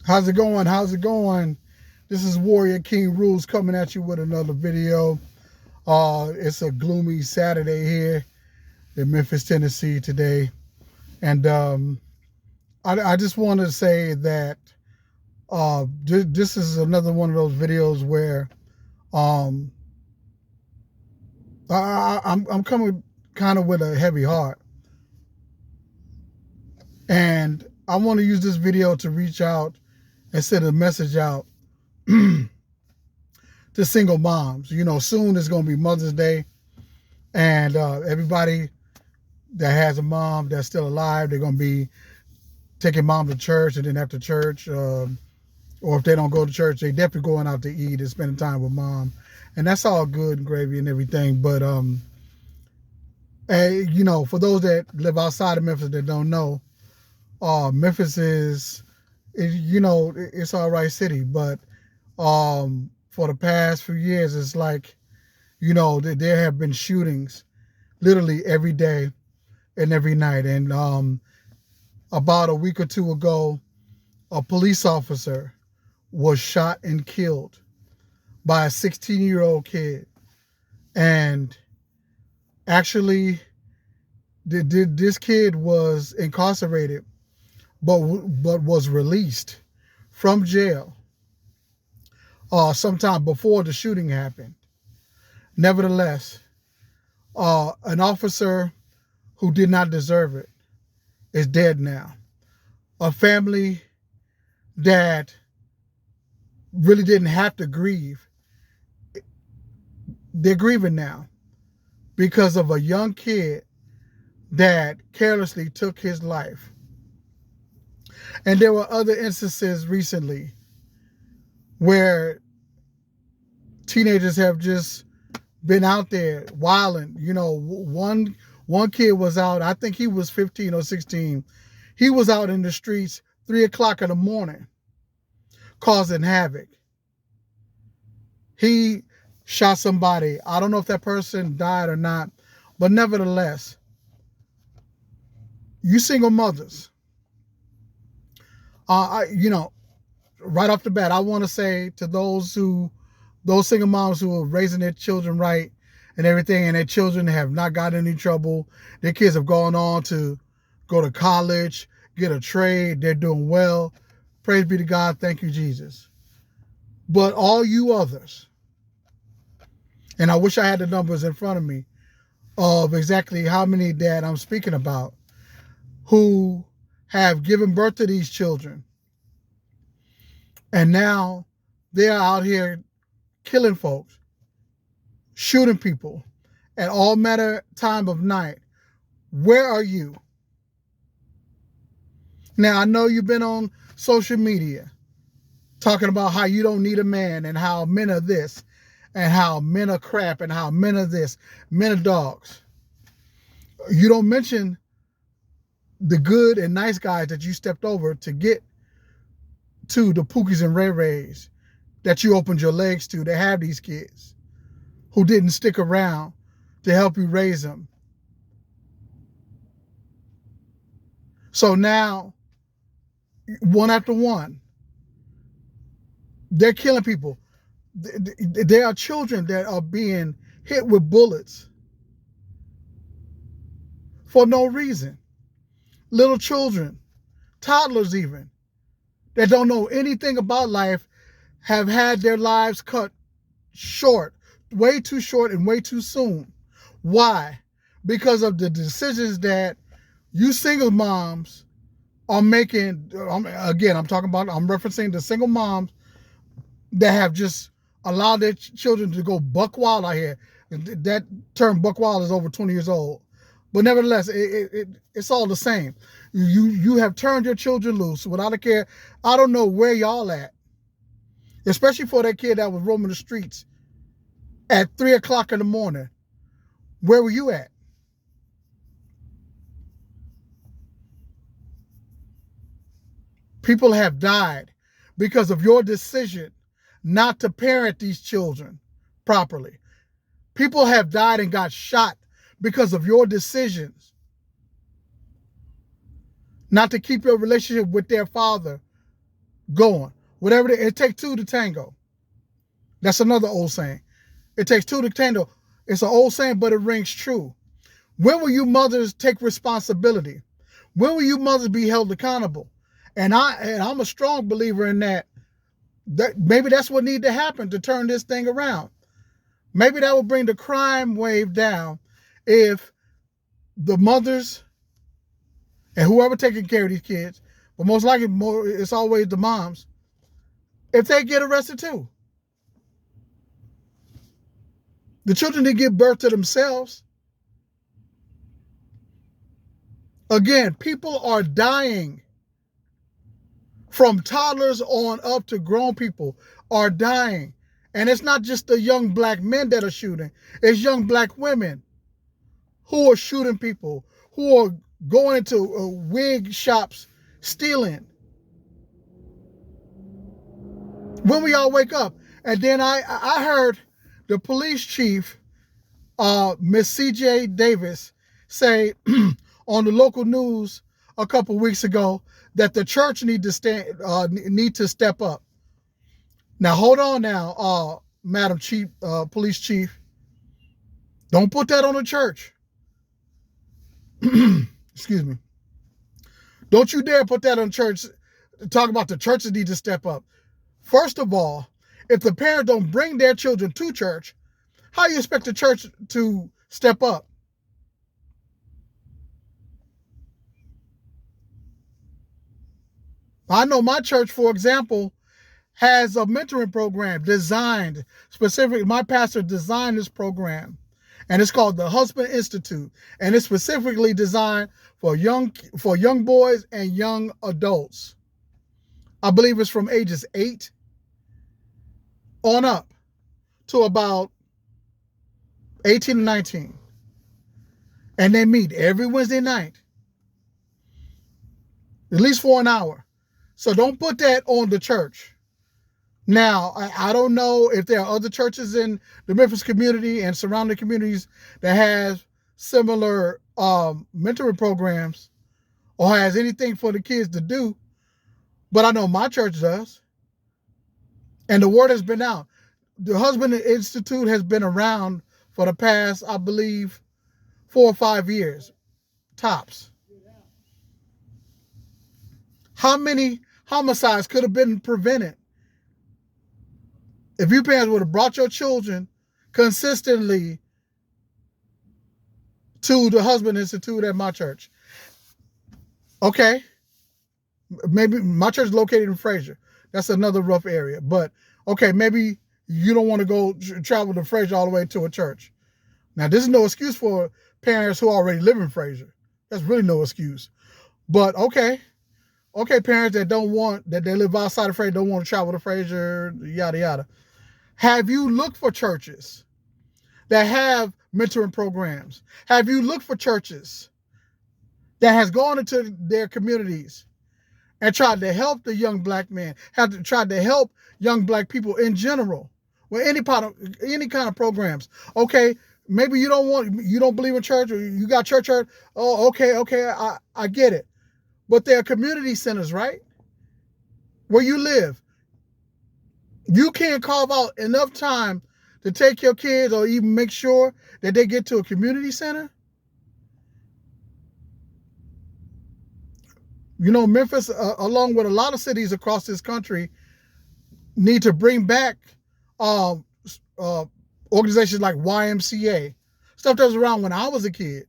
How's it going? How's it going? This is Warrior King Rules coming at you with another video. It's a gloomy Saturday here in Memphis, Tennessee today. And I just want to say that this is another one of those videos where I'm coming kind of with a heavy heart. And I want to use this video to reach out and send a message out to single moms. You know, soon is going to be Mother's Day, and everybody that has a mom that's still alive, they're going to be taking mom to church, and then after church, or if they don't go to church, they definitely going out to eat and spending time with mom, and that's all good and gravy and everything. But you know, for those that live outside of Memphis that don't know, Memphis is you know, it's all right city, but for the past few years, it's like, you know, there have been shootings literally every day and every night. And about a week or two ago, a police officer was shot and killed by a 16-year-old kid. And actually, this kid was incarcerated, but was released from jail sometime before the shooting happened. Nevertheless, an officer who did not deserve it is dead now. A family that really didn't have to grieve, they're grieving now because of a young kid that carelessly took his life. And there were other instances recently where teenagers have just been out there wilding. You know, one kid was out, I think he was 15 or 16. He was out in the streets 3 o'clock in the morning causing havoc. He shot somebody. I don't know if that person died or not, but nevertheless, you single mothers, you know, right off the bat, I want to say to those single moms who are raising their children right and everything, and their children have not gotten any trouble. Their kids have gone on to go to college, get a trade. They're doing well. Praise be to God. Thank you, Jesus. But all you others, and I wish I had the numbers in front of me of exactly how many that I'm speaking about, who have given birth to these children, and now they're out here killing folks, shooting people at all matter time of night. Where are you? Now, I know you've been on social media talking about how you don't need a man and how men are this and how men are crap and how men are this, men are dogs. You don't mention the good and nice guys that you stepped over to get to the Pookies and Ray Rays that you opened your legs to have these kids who didn't stick around to help you raise them. So now, one after one, they're killing people. There are children that are being hit with bullets for no reason. Little children, toddlers even, that don't know anything about life, have had their lives cut short, way too short and way too soon. Why? Because of the decisions that you single moms are making. Again, I'm referencing the single moms that have just allowed their children to go buck wild out here. That term buck wild is over 20 years old. But nevertheless, it's all the same. You have turned your children loose without a care. I don't know where y'all at, especially for that kid that was roaming the streets at 3 o'clock in the morning. Where were you at? People have died because of your decision not to parent these children properly. People have died and got shot because of your decisions not to keep your relationship with their father going. Whatever it takes two to tango. That's another old saying. It takes two to tango. It's an old saying, but it rings true. When will you mothers take responsibility? When will you mothers be held accountable? And I'm a strong believer in that. Maybe that's what needs to happen to turn this thing around. Maybe that will bring the crime wave down if the mothers and whoever taking care of these kids, but most likely it's always the moms, if they get arrested too. The children didn't give birth to themselves. Again, people are dying. From toddlers on up to grown people are dying. And it's not just the young black men that are shooting. It's young black women who are shooting people, who are going into wig shops stealing. When we all wake up. And then I heard the police chief, Miss C.J. Davis, say on the local news a couple weeks ago that the church need to step up. Now hold on now, Madam Chief, Police Chief. Don't put that on the church. Excuse me. Don't you dare put that on church. Talk about the churches need to step up. First of all, if the parents don't bring their children to church, how do you expect the church to step up? I know my church, for example, has a mentoring program designed specifically. My pastor designed this program, and it's called the Husband Institute, and it's specifically designed for young boys and young adults. I believe it's from ages 8 on up to about 18 to 19. And they meet every Wednesday night, at least for an hour. So don't put that on the church. Now, I don't know if there are other churches in the Memphis community and surrounding communities that have similar mentoring programs or has anything for the kids to do, but I know my church does. And the word has been out. The Husband Institute has been around for the past, I believe, 4 or 5 years, tops. How many homicides could have been prevented if you parents would have brought your children consistently to the Husband Institute at my church? Okay. Maybe my church is located in Fraser. That's another rough area. But, okay, maybe you don't want to go travel to Fraser all the way to a church. Now, this is no excuse for parents who already live in Fraser. That's really no excuse. But, okay, parents that they live outside of Fraser, don't want to travel to Fraser, yada, yada. Have you looked for churches that have mentoring programs? Have you looked for churches that has gone into their communities and tried to help the young black men, tried to help young black people in general with any kind of programs? Okay, maybe you don't believe in church, or you got church hurt. Oh, okay, I get it. But there are community centers, right? Where you live. You can't carve out enough time to take your kids or even make sure that they get to a community center. You know, Memphis, along with a lot of cities across this country, need to bring back organizations like YMCA, stuff that was around when I was a kid.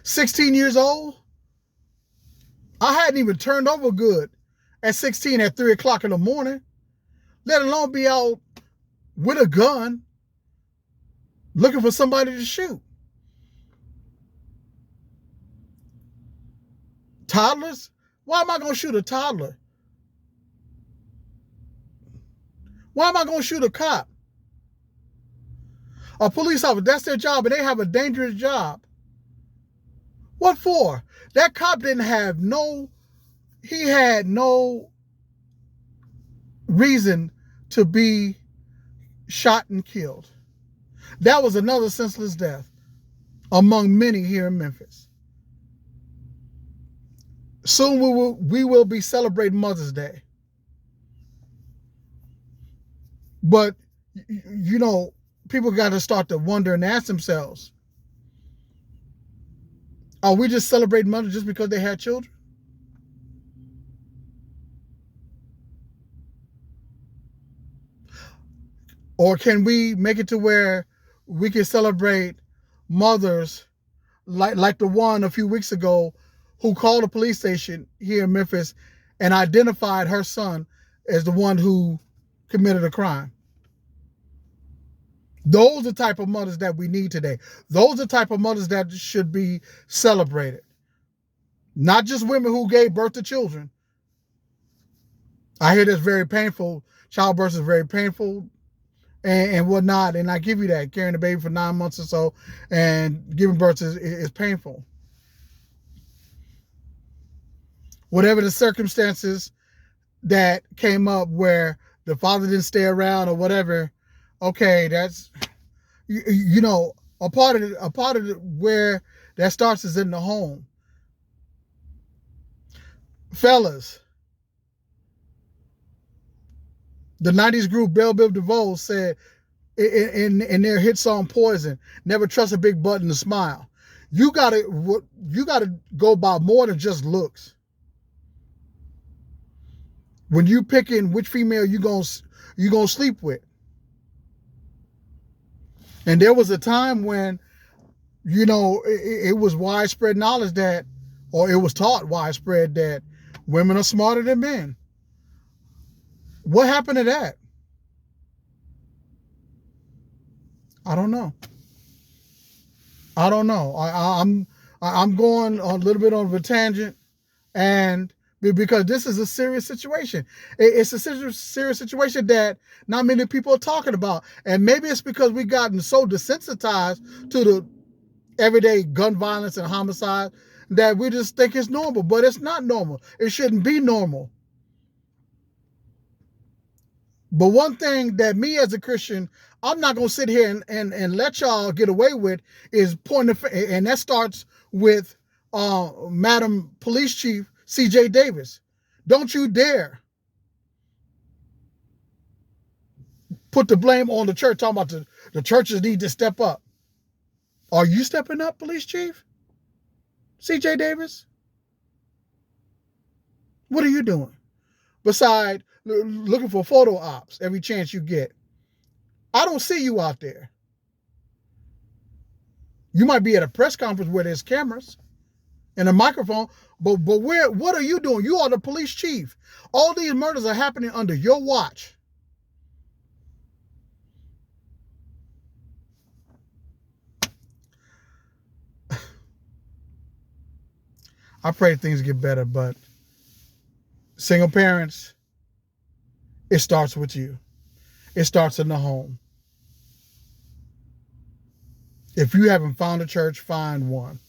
16 years old, I hadn't even turned over good at 16 at 3 o'clock in the morning, let alone be out with a gun looking for somebody to shoot. Toddlers? Why am I going to shoot a toddler? Why am I going to shoot a cop? A police officer, that's their job, and they have a dangerous job. What for? That cop had no reason to be shot and killed. That was another senseless death among many here in Memphis. Soon we will be celebrating Mother's Day. But, you know, people got to start to wonder and ask themselves, are we just celebrating mothers just because they had children? Or can we make it to where we can celebrate mothers like the one a few weeks ago who called a police station here in Memphis and identified her son as the one who committed a crime? Those are the type of mothers that we need today. Those are the type of mothers that should be celebrated. Not just women who gave birth to children. I hear that's very painful. Childbirth is very painful and whatnot. And I give you that. Carrying a baby for 9 months or so and giving birth is painful. Whatever the circumstances that came up where the father didn't stay around or whatever, okay, that's, you know, a part of where that starts is in the home. Fellas, the 90s group Belle Biv DeVoe said in their hit song Poison, never trust a big butt and a smile. You gotta go by more than just looks. When you picking which female you gonna sleep with. And there was a time when, you know, it was widespread knowledge that, or it was taught widespread that women are smarter than men. What happened to that? I don't know. I'm going a little bit on a tangent, and because this is a serious situation. It's a serious situation that not many people are talking about. And maybe it's because we've gotten so desensitized to the everyday gun violence and homicide that we just think it's normal. But it's not normal. It shouldn't be normal. But one thing that me as a Christian, I'm not going to sit here and let y'all get away with is pointing, and that starts with Madam Police Chief C.J. Davis. Don't you dare put the blame on the church, talking about the churches need to step up. Are you stepping up, Police Chief C.J. Davis? What are you doing? Besides looking for photo ops every chance you get. I don't see you out there. You might be at a press conference where there's cameras and a microphone, but what are you doing? You are the police chief. All these murders are happening under your watch. I pray things get better, but single parents, it starts with you. It starts in the home. If you haven't found a church, find one.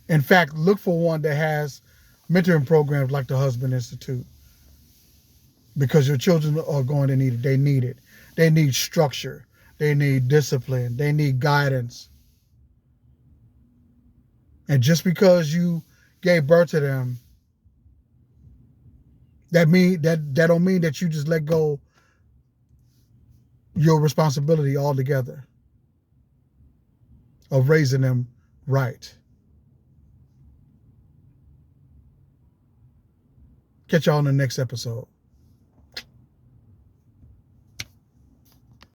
In fact, look for one that has mentoring programs like the Husband Institute. Because your children are going to need it. They need it. They need structure. They need discipline. They need guidance. And just because you gave birth to them, that don't mean that you just let go your responsibility altogether of raising them right. Catch y'all on the next episode.